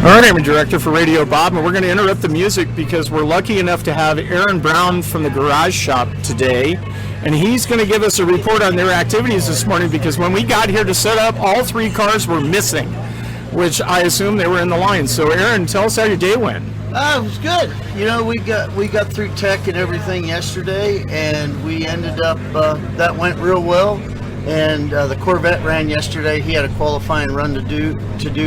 All right, I'm a director for Radio Bob, and we're going to interrupt the music because we're lucky enough to have Aaron Brown from the Garage Shop today, and he's going to give us a report on their activities this morning because when we got here to set up, all three cars were missing, which I assume they were in the line. So, Aaron, tell us how your day went. It was good. You know, we got through tech and everything yesterday, and we ended up, that went real well. And the Corvette ran yesterday. He had a qualifying run to do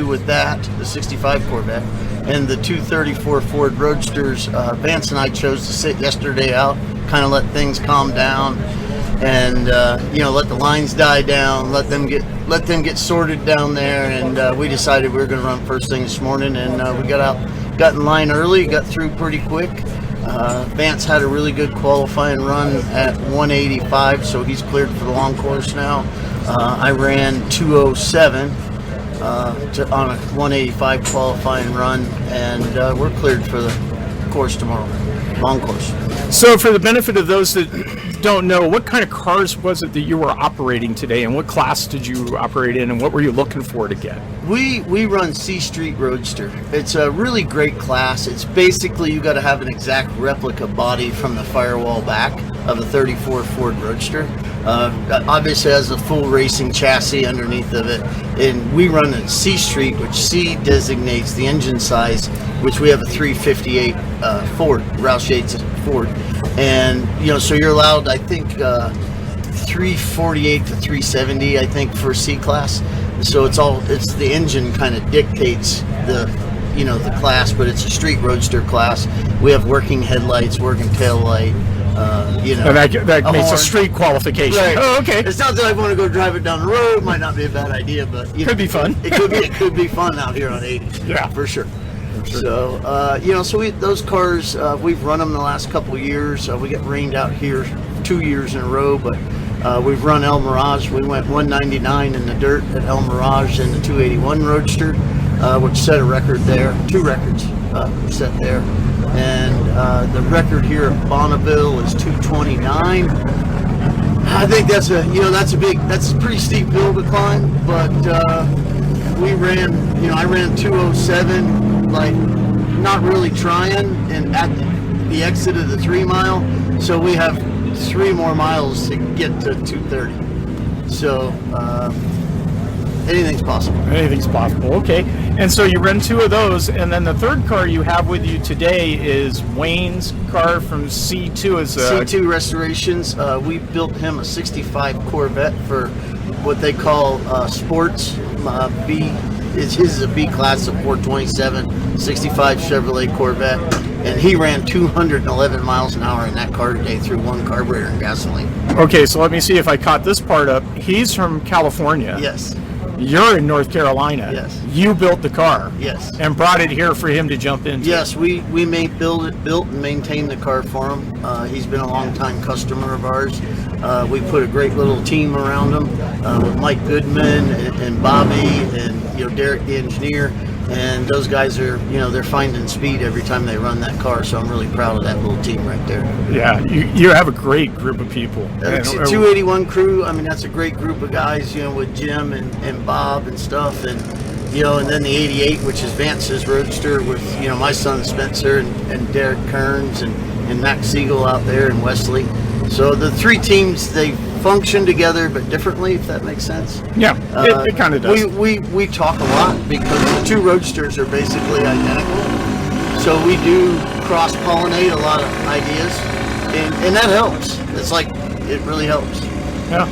with that, the 65 Corvette. And the 234 Ford Roadsters, Vance and I chose to sit yesterday out, kind of let things calm down, and let the lines die down, let them get sorted down there. And we decided we were going to run first thing this morning, and we got in line early, got through pretty quick. Vance had a really good qualifying run at 185, so he's cleared for the long course now. I ran 207 on a 185 qualifying run, and we're cleared for the course tomorrow, long course. So for the benefit of those that don't know, what kind of cars was it that you were operating today, and what class did you operate in, and what were you looking for to get? We run C Street Roadster. It's a really great class. It's basically you got to have an exact replica body from the firewall back of a 34 Ford Roadster. Obviously has a full racing chassis underneath of it, and we run a C Street, which C designates the engine size, which we have a 358 Ford, Roush Yates Ford, and so you're allowed, I think, 348 to 370, I think, for C class. So it's the engine kind of dictates the class, but it's a street roadster class. We have working headlights, working tail light. And that makes a street qualification. Right. Oh, okay. It's not that I want to go drive it down the road. Might not be a bad idea, but could be fun. It could be fun out here on 80. Yeah, for sure. So those cars, we've run them the last couple of years. We got rained out here 2 years in a row, but we've run El Mirage. We went 199 in the dirt at El Mirage in the 281 Roadster, which set a record there. 2 records set there. And the record here at Bonneville is 229. I think that's a pretty steep hill to climb, but I ran 207, like not really trying, and at the exit of the 3 mile, so we have 3 more miles to get to 230. So anything's possible. Anything's possible. Okay. And so you run 2 of those, and then the third car you have with you today is Wayne's car from C2. C2 Restorations. We built him a 65 Corvette for what they call sports. His is a B class of 427, 65 Chevrolet Corvette, and he ran 211 miles an hour in that car today through 1 carburetor and gasoline. Okay, so let me see if I caught this part up. He's from California. Yes. You're in North Carolina. Yes. You built the car. Yes. And brought it here for him to jump into. Yes, we built and maintained the car for him. He's been a long-time customer of ours. We put a great little team around him with Mike Goodman and Bobby and Derek the engineer. And those guys are, they're finding speed every time they run that car. So I'm really proud of that little team right there. Yeah, you have a great group of people. The 281 crew, I mean, that's a great group of guys, with Jim and Bob and stuff. And, and then the 88, which is Vance's Roadster with, my son Spencer and Derek Kearns and Max Siegel out there and Wesley. So the 3 teams, they function together but differently, if that makes sense. Yeah, it kind of does. We talk a lot because the 2 Roadsters are basically identical. So we do cross-pollinate a lot of ideas, and that helps. It's like, it really helps. Yeah.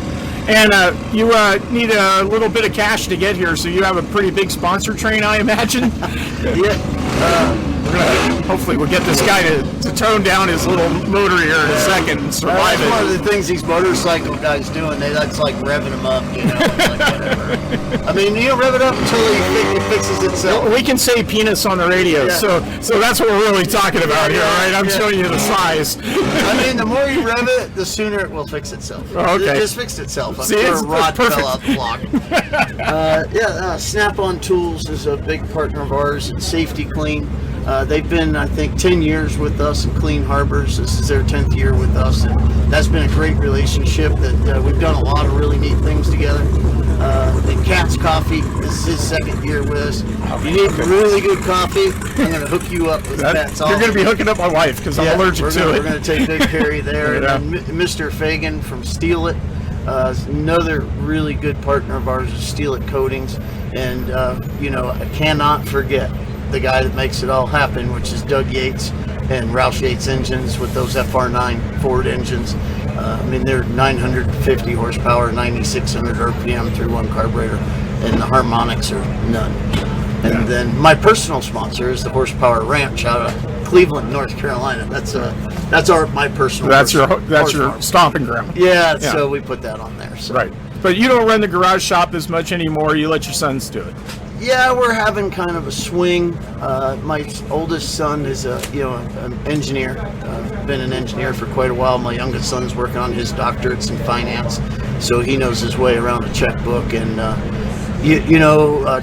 And you need a little bit of cash to get here, so you have a pretty big sponsor train, I imagine. Yeah. Hopefully we'll get this guy to tone down his little motor here in a second and survive it. One of the things these motorcycle guys doing, that's like revving them up, like whatever. I mean, rev it up until it fixes itself. We can say penis on the radio, yeah. So that's what we're really talking about here, all right? I'm showing you the size. I mean, the more you rev it, the sooner it will fix itself. Oh, okay. It just fixed itself. See, it's a rod perfect. fell out the block. Snap-on Tools is a big partner of ours. It's Safety Clean. They've been, I think, 10 years with us in Clean Harbors. This is their 10th year with us, and that's been a great relationship that we've done a lot of really neat things together. And Cat's Coffee. This is his second year with us. If you need really good coffee, I'm going to hook you up with Cat's. You're going to be hooking up my wife because I'm allergic to it. We're going to take good care of you there. Yeah. And then Mr. Fagan from Steal It, another really good partner of ours is Steal It Coatings. And, I cannot forget the guy that makes it all happen, which is Doug Yates and Roush Yates Engines with those FR9 Ford engines. They're 950 horsepower, 9,600 RPM through one carburetor, and the harmonics are none. And then my personal sponsor is the Horsepower Ranch out of Cleveland, North Carolina. That's my personal. That's your stomping ground. Yeah, so we put that on there. So. Right, but you don't run the garage shop as much anymore. You let your sons do it. Yeah, we're having kind of a swing. My oldest son is an engineer. Been an engineer for quite a while. My youngest son's working on his doctorates in finance, so he knows his way around a checkbook. And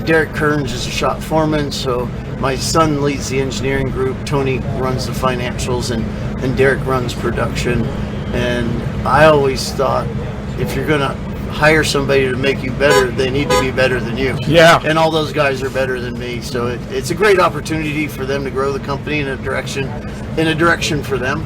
Derek Kearns is a shop foreman, so my son leads the engineering group. Tony runs the financials, and Derek runs production. And I always thought, if you're gonna hire somebody to make you better, they need to be better than you. Yeah. And all those guys are better than me, so it's a great opportunity for them to grow the company in a direction for them.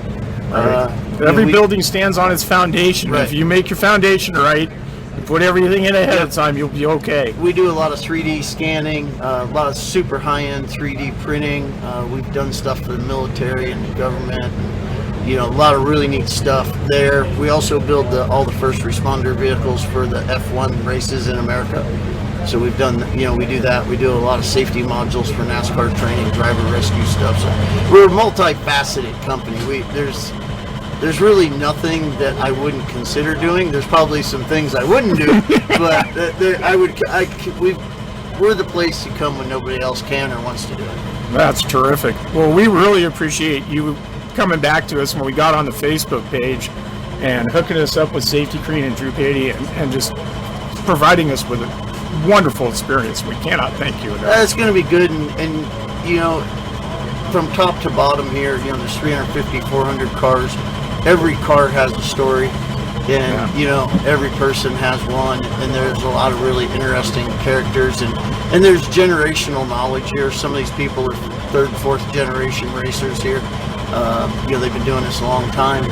Right. Every building stands on its foundation. Right. If you make your foundation right, you put everything in ahead of time, you'll be okay. We do a lot of 3D scanning, a lot of super high-end 3D printing. We've done stuff for the military and the government. A lot of really neat stuff there. We also build all the first responder vehicles for the F1 races in America. So we've done, we do that. We do a lot of safety modules for NASCAR training, driver rescue stuff. So we're a multifaceted company. There's really nothing that I wouldn't consider doing. There's probably some things I wouldn't do, but we're the place to come when nobody else can or wants to do it. That's terrific. Well, we really appreciate you coming back to us when we got on the Facebook page and hooking us up with Safety Green and Drew Patey and just providing us with a wonderful experience. We cannot thank you enough. It's going to be good, and from top to bottom here, there's 350, 400 cars. Every car has a story, and every person has one, and there's a lot of really interesting characters, and there's generational knowledge here. Some of these people are third, fourth generation racers here. They've been doing this a long time,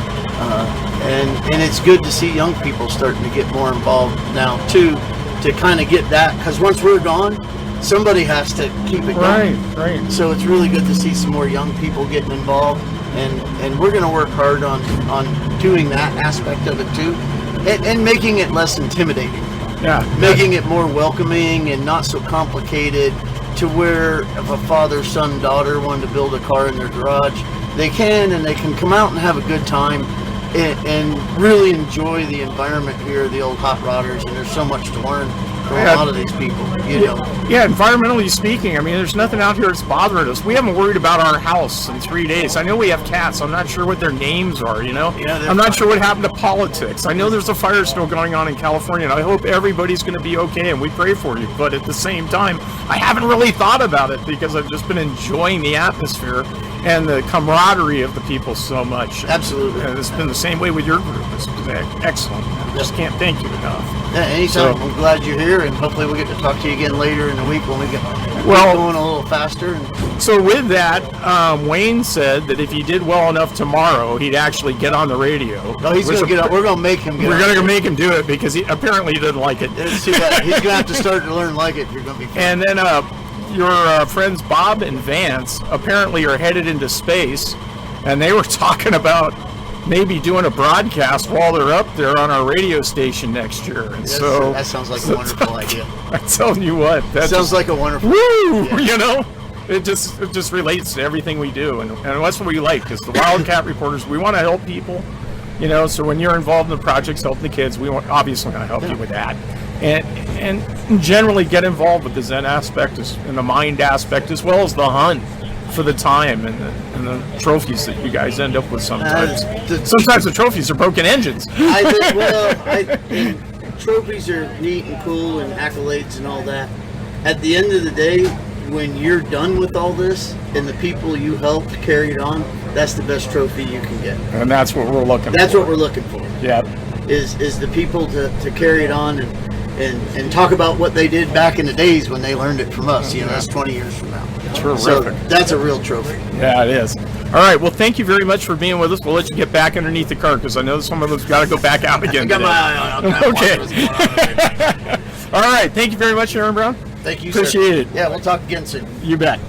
and it's good to see young people starting to get more involved now too, to kind of get that, because once we're gone, somebody has to keep it going. Right. So it's really good to see some more young people getting involved, and we're going to work hard on doing that aspect of it too, and making it less intimidating. Yeah. Making it more welcoming and not so complicated, to where if a father, son, daughter wanted to build a car in their garage, they can, and they can come out and have a good time and really enjoy the environment here, the old hot rodders, and there's so much to learn from a lot of these people, Yeah, environmentally speaking, there's nothing out here that's bothering us. We haven't worried about our house in 3 days. I know we have cats. I'm not sure what their names are, I'm not sure what happened to politics. I know there's a fire still going on in California, and I hope everybody's going to be okay, and we pray for you. But at the same time, I haven't really thought about it because I've just been enjoying the atmosphere and the camaraderie of the people so much. Absolutely. And it's been the same way with your group. It's been excellent. I just can't thank you enough. Yeah, anytime. I'm glad you're here, and hopefully we'll get to talk to you again later in the week when we get going a little faster. So with that, Wayne said that if he did well enough tomorrow, he'd actually get on the radio. No, he's going to get up. We're going to make him get We're going to make him do it because he apparently doesn't like it. He's going to have to start to learn like it. You're going to be fine. And then your friends Bob and Vance apparently are headed into space, and they were talking about maybe doing a broadcast while they're up there on our radio station next year. And that sounds like a wonderful idea. I'm telling you what, that sounds like a wonderful. Woo! Yeah. It just relates to everything we do, and that's what we like. Because the Wildcat Reporters, we want to help people, So when you're involved in the projects, helping the kids, we obviously going to help you with that, and generally get involved with the Zen aspect and the mind aspect, as well as the hunt for the time and the trophies that you guys end up with sometimes. Sometimes the trophies are broken engines. Trophies are neat and cool and accolades and all that. At the end of the day, when you're done with all this and the people you helped carry it on, that's the best trophy you can get. And that's what we're looking for. That's what we're looking for. Yeah. Is the people to carry it on and talk about what they did back in the days when they learned it from us. That's 20 years from now. Terrific. So that's a real trophy. Yeah, it is. All right. Well, thank you very much for being with us. We'll let you get back underneath the car because I know some of us got to go back out again. I got today. my eye on. I'll Okay. watch what's going on. All right. Thank you very much, Aaron Brown. Thank you, sir. Appreciate it. Yeah, we'll talk again soon. You bet.